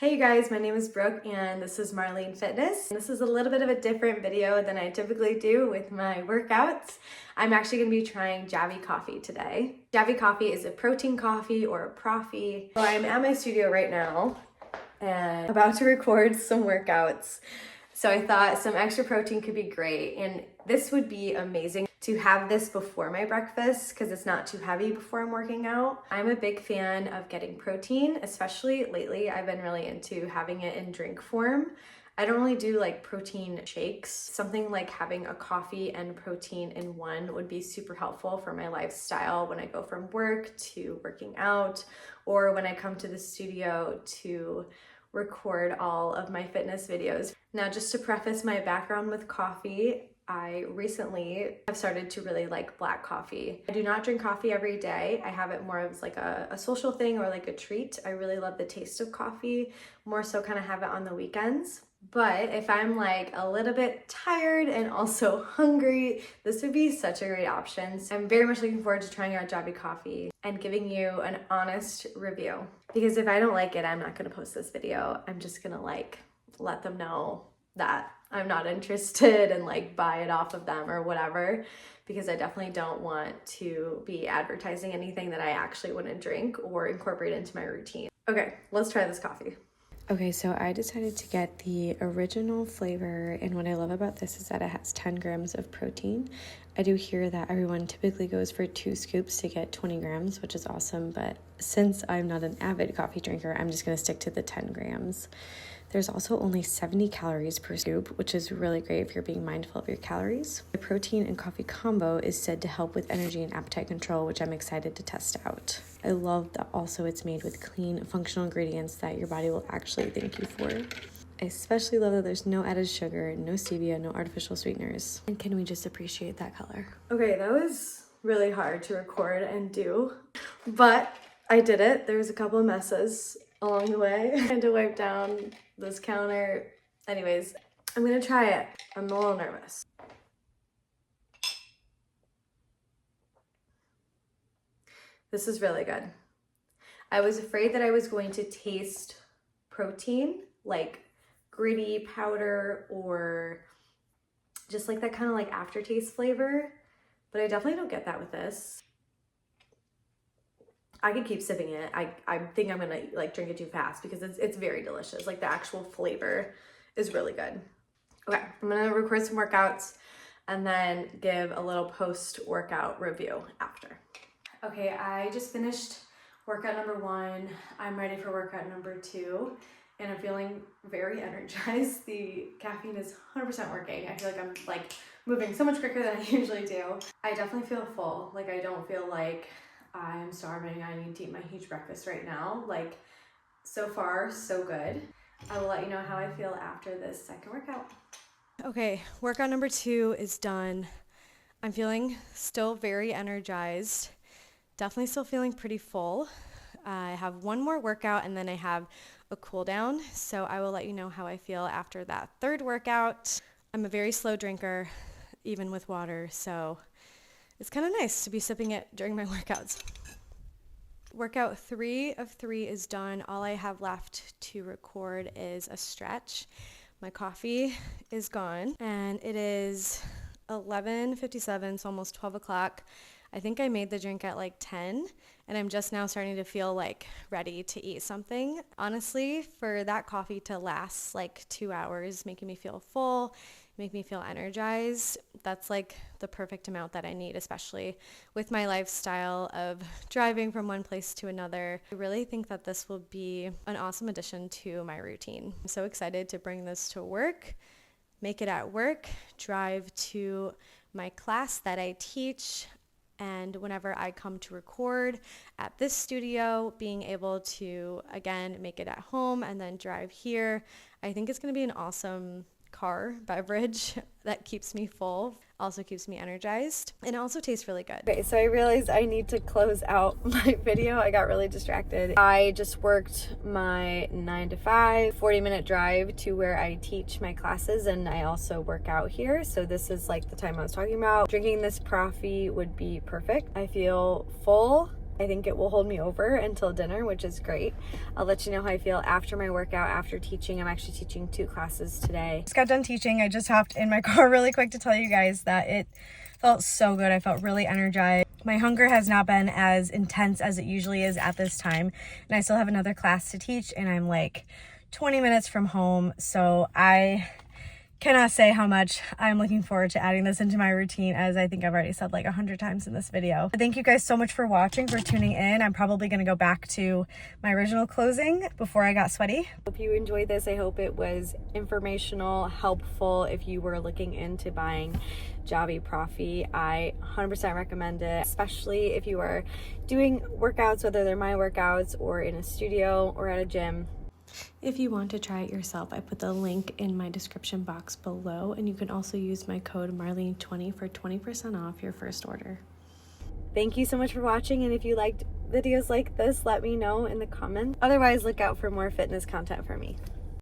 Hey you guys, my name is Brooke and this is Marlene Fitness. This is a little bit of a different video than I typically do with my workouts. I'm actually going to be trying Javvy Coffee today. Javvy Coffee is a protein coffee or a Proffee. So I'm at my studio right now and about to record some workouts. So I thought some extra protein could be great, and this would be amazing to have this before my breakfast because it's not too heavy before I'm working out. I'm a big fan of getting protein, especially lately. I've been really into having it in drink form. I don't really do like protein shakes. Something like having a coffee and protein in one would be super helpful for my lifestyle when I go from work to working out, or when I come to the studio to record all of my fitness videos. Now, just to preface my background with coffee, I recently have started to really like black coffee. I do not drink coffee every day. I have it more as like a social thing or like a treat. I really love the taste of coffee, more so kind of have it on the weekends. But if I'm like a little bit tired and also hungry, this would be such a great option. So I'm very much looking forward to trying out Javvy Coffee and giving you an honest review. Because if I don't like it, I'm not gonna post this video. I'm just gonna like let them know that I'm not interested and like buy it off of them or whatever, because I definitely don't want to be advertising anything that I actually wouldn't drink or incorporate into my routine. Okay, let's try this coffee. Okay, so I decided to get the original flavor, and what I love about this is that it has 10 grams of protein. I do hear that everyone typically goes for 2 scoops to get 20 grams, which is awesome, but since I'm not an avid coffee drinker, I'm just gonna stick to the 10 grams. There's also only 70 calories per scoop, which is really great if you're being mindful of your calories. The protein and coffee combo is said to help with energy and appetite control, which I'm excited to test out. I love that also it's made with clean, functional ingredients that your body will actually thank you for. I especially love that there's no added sugar, no stevia, no artificial sweeteners. And can we just appreciate that color? Okay, that was really hard to record and do, but I did it. There was a couple of messes along the way. I had to wipe down this counter. Anyways, I'm gonna try it. I'm a little nervous. This is really good. I was afraid that I was going to taste protein, like gritty powder or just like that kind of like aftertaste flavor, but I definitely don't get that with this. I could keep sipping it. I think I'm gonna like drink it too fast because it's very delicious. Like the actual flavor is really good. Okay, I'm gonna record some workouts and then give a little post-workout review after. Okay, I just finished workout number 1. I'm ready for workout number 2, and I'm feeling very energized. The caffeine is 100% working. I feel like I'm like moving so much quicker than I usually do. I definitely feel full. Like I don't feel like I'm starving. I need to eat my huge breakfast right now. Like, so far, so good. I will let you know how I feel after this second workout. Okay, workout number 2 is done. I'm feeling still very energized. Definitely still feeling pretty full. I have one more workout and then I have a cool down. So I will let you know how I feel after that third workout. I'm a very slow drinker, even with water, so it's kind of nice to be sipping it during my workouts. Workout 3 of 3 is done. All I have left to record is a stretch. My coffee is gone and it is 11:57, so almost 12 o'clock. I think I made the drink at like 10 and I'm just now starting to feel like ready to eat something. Honestly, for that coffee to last like 2 hours, making me feel full, make me feel energized, that's like the perfect amount that I need, especially with my lifestyle of driving from one place to another. I really think that this will be an awesome addition to my routine. I'm so excited to bring this to work, make it at work, drive to my class that I teach, and whenever I come to record at this studio, being able to, again, make it at home and then drive here. I think it's going to be an awesome car beverage that keeps me full, also keeps me energized, and it also tastes really good. Okay, so I realized I need to close out my video. I got really distracted. I just worked my 9 to 5, 40-minute drive to where I teach my classes, and I also work out here. So this is like the time I was talking about. Drinking this Proffee would be perfect. I feel full I think it will hold me over until dinner, which is great. I'll let you know how I feel after my workout, after teaching. I'm actually teaching 2 classes today. Just got done teaching. I just hopped in my car really quick to tell you guys that it felt so good. I felt really energized. My hunger has not been as intense as it usually is at this time, and I still have another class to teach, and I'm like 20 minutes from home, so I cannot say how much I'm looking forward to adding this into my routine, as I think I've already said like 100 times in this video. Thank you guys so much for watching, for tuning in. I'm probably gonna go back to my original closing before I got sweaty. Hope you enjoyed this. I hope it was informational, helpful. If you were looking into buying Javvy Proffee, I 100% recommend it, especially if you are doing workouts, whether they're my workouts or in a studio or at a gym. If you want to try it yourself, I put the link in my description box below, and you can also use my code Marlene20 for 20% off your first order. Thank you so much for watching, and if you liked videos like this, let me know in the comments. Otherwise, look out for more fitness content from me.